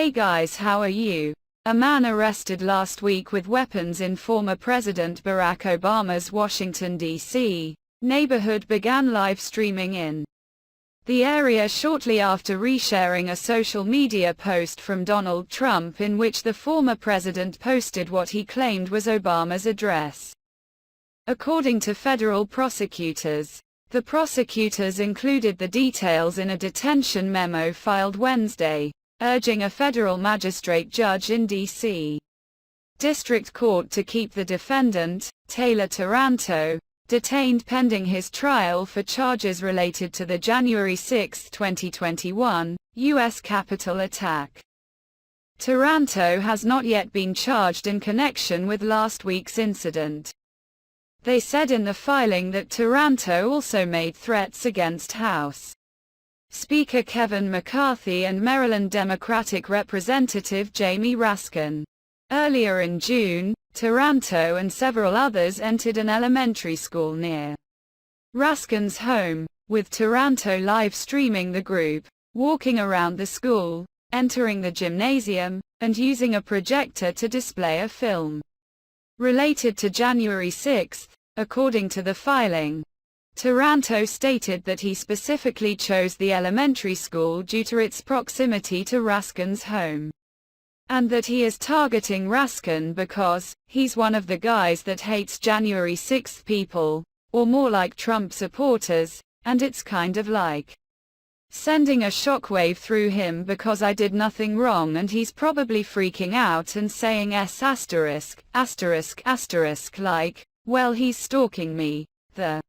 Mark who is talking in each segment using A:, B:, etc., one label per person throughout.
A: Hey guys, how are you? A man arrested last week with weapons in former President Barack Obama's Washington, D.C. neighborhood began live streaming in the area shortly after resharing a social media post from Donald Trump in which the former president posted what he claimed was Obama's address. According to federal prosecutors, the prosecutors included the details in a detention memo filed Wednesday, urging a federal magistrate judge in D.C. District Court to keep the defendant, Taylor Taranto, detained pending his trial for charges related to the January 6, 2021, U.S. Capitol attack. Taranto has not yet been charged in connection with last week's incident. They said in the filing that Taranto also made threats against House Speaker Kevin McCarthy and Maryland Democratic Representative Jamie Raskin. Earlier in June, Taranto and several others entered an elementary school near Raskin's home, with Taranto live streaming the group, walking around the school, entering the gymnasium, and using a projector to display a film related to January 6, according to the filing. Taranto stated that he specifically chose the elementary school due to its proximity to Raskin's home, and that he is targeting Raskin because he's one of the guys that hates January 6 people, or more like Trump supporters, and it's kind of like sending a shockwave through him because I did nothing wrong and he's probably freaking out and saying like, well, he's stalking me, the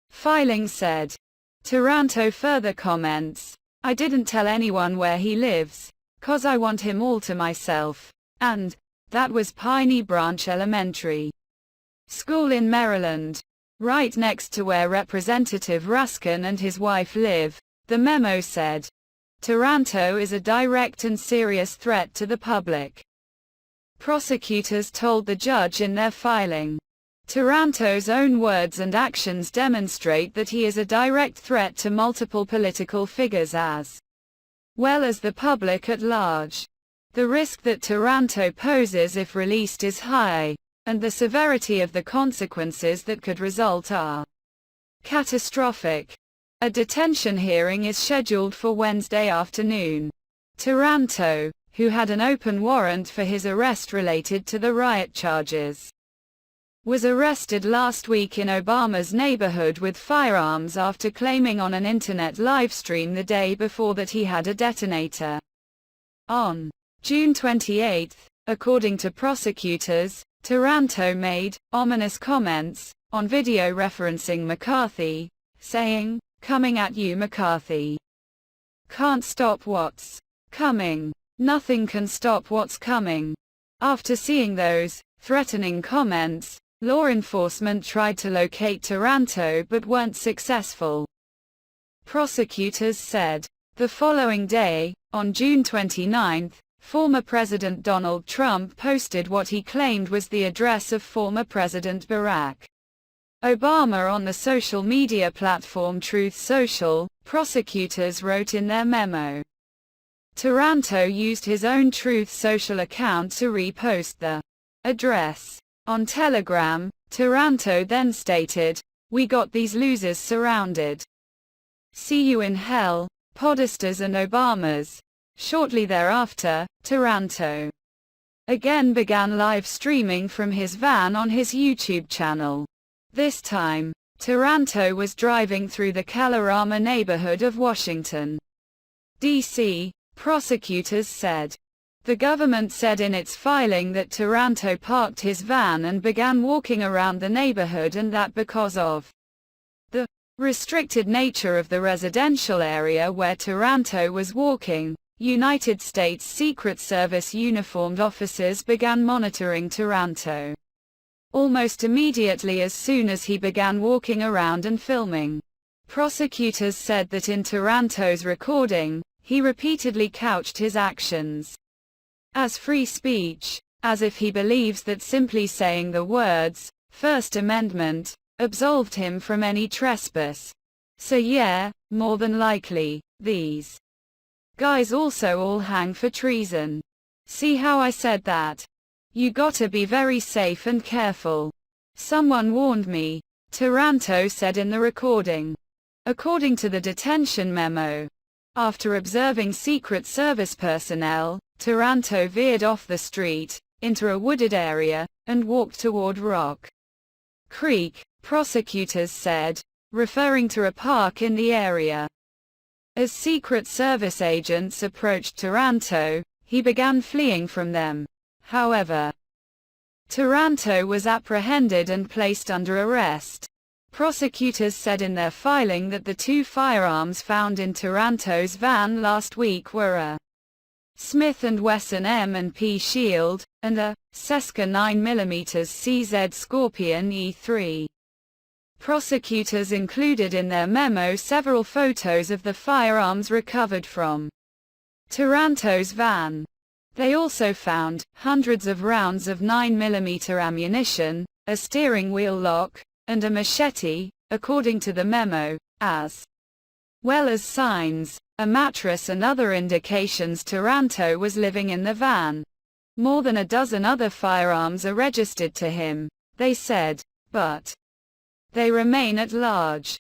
A: filing said. Taranto further comments, I didn't tell anyone where he lives, 'cause I want him all to myself, and that was Piney Branch Elementary School in Maryland, right next to where Representative Raskin and his wife live, the memo said. Taranto is a direct and serious threat to the public, prosecutors told the judge in their filing. Taranto's own words and actions demonstrate that he is a direct threat to multiple political figures as well as the public at large. The risk that Taranto poses if released is high, and the severity of the consequences that could result are catastrophic. A detention hearing is scheduled for Wednesday afternoon. Taranto, who had an open warrant for his arrest related to the riot charges, was arrested last week in Obama's neighborhood with firearms after claiming on an internet livestream the day before that he had a detonator. On June 28, according to prosecutors, Taranto made ominous comments on video referencing McCarthy, saying, "Coming at you, McCarthy. Can't stop what's coming. Nothing can stop what's coming." After seeing those threatening comments, law enforcement tried to locate Taranto but weren't successful. Prosecutors said. The following day, on June 29, former President Donald Trump posted what he claimed was the address of former President Barack Obama on the social media platform Truth Social, prosecutors wrote in their memo. Taranto used his own Truth Social account to repost the address. On Telegram, Taranto then stated, "We got these losers surrounded. See you in hell, Podesters and Obamas." Shortly thereafter, Taranto again began live streaming from his van on his YouTube channel. This time, Taranto was driving through the Kalorama neighborhood of Washington, D.C., prosecutors said. The government said in its filing that Taranto parked his van and began walking around the neighborhood and that because of the restricted nature of the residential area where Taranto was walking, United States Secret Service uniformed officers began monitoring Taranto almost immediately as soon as he began walking around and filming. Prosecutors said that in Taranto's recording, he repeatedly couched his actions as free speech, as if he believes that simply saying the words, First Amendment, absolved him from any trespass. So yeah, more than likely, these Guys also all hang for treason. See how I said that? You gotta be very safe and careful. Someone warned me, Taranto said in the recording. According to the detention memo, after observing Secret Service personnel, Taranto veered off the street, into a wooded area, and walked toward Rock Creek, prosecutors said, referring to a park in the area. As Secret Service agents approached Taranto, he began fleeing from them. However, Taranto was apprehended and placed under arrest. Prosecutors said in their filing that the two firearms found in Taranto's van last week were a Smith & Wesson M&P Shield, and a Seska 9mm CZ Scorpion E3. Prosecutors included in their memo several photos of the firearms recovered from Taranto's van. They also found hundreds of rounds of 9mm ammunition, a steering wheel lock, and a machete, according to the memo, as well as signs, a mattress and other indications Taranto was living in the van. More than a dozen other firearms are registered to him, they said, but they remain at large.